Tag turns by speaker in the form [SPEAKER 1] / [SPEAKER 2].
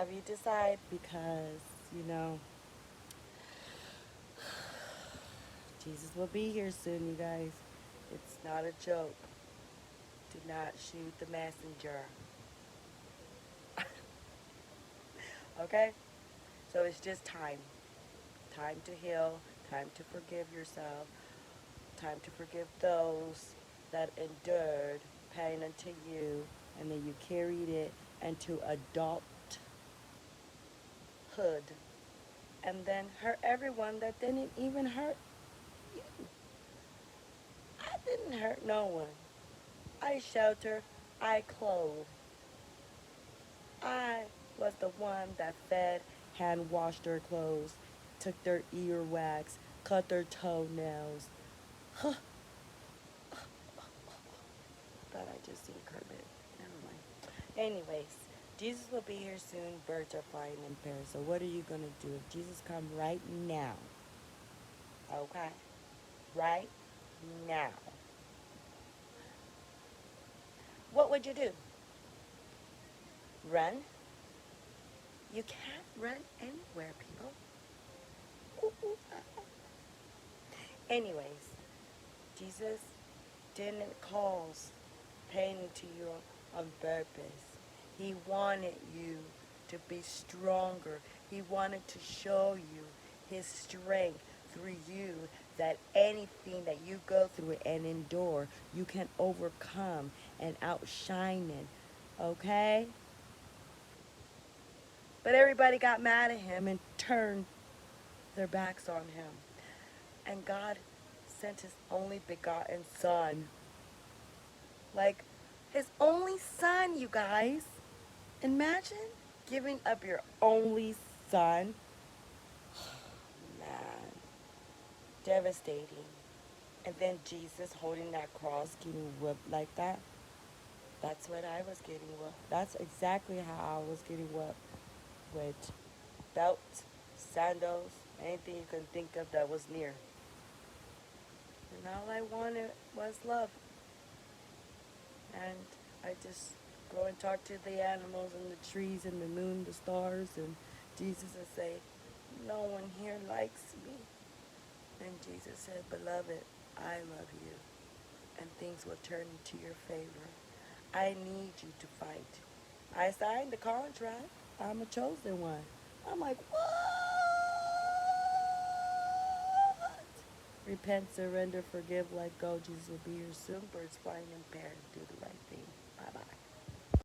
[SPEAKER 1] have you decide? Because, you know, Jesus will be here soon, you guys. It's not a joke. Do not shoot the messenger. Okay? So it's just time. Time to heal, time to forgive yourself, time to forgive those that endured pain unto you, and then you carried it into adulthood, and then hurt everyone that didn't even hurt you. I didn't hurt no one. I sheltered, I clothed. I was the one that fed, hand washed their clothes, took their earwax, cut their toenails. Huh. Thought I just seen Kermit. Never mind. Anyways, Jesus will be here soon. Birds are flying in pairs. So what are you gonna do if Jesus come right now? Okay, right now. What would you do? Run? You can't run anywhere, people. Ooh, ooh, ah. Anyways, Jesus didn't cause pain to you on purpose. He wanted you to be stronger. He wanted to show you his strength through you, that anything that you go through and endure, you can overcome and outshine it. Okay? But everybody got mad at him and turned their backs on him. And God sent his only begotten son. Like, his only son, you guys. Imagine giving up your only son. Man, devastating. And then Jesus holding that cross, getting whipped like that. That's what I was getting whipped. That's exactly how I was getting whipped. With belts, sandals, anything you can think of that was near. And all I wanted was love. And I just go and talk to the animals and the trees and the moon, the stars, and Jesus would say, no one here likes me. And Jesus said, beloved, I love you. And things will turn into your favor. I need you to fight. I signed the contract. I'm a chosen one. I'm like, what? Repent, surrender, forgive, let go. Jesus will be here soon. Birds flying in pairs. Do the right thing.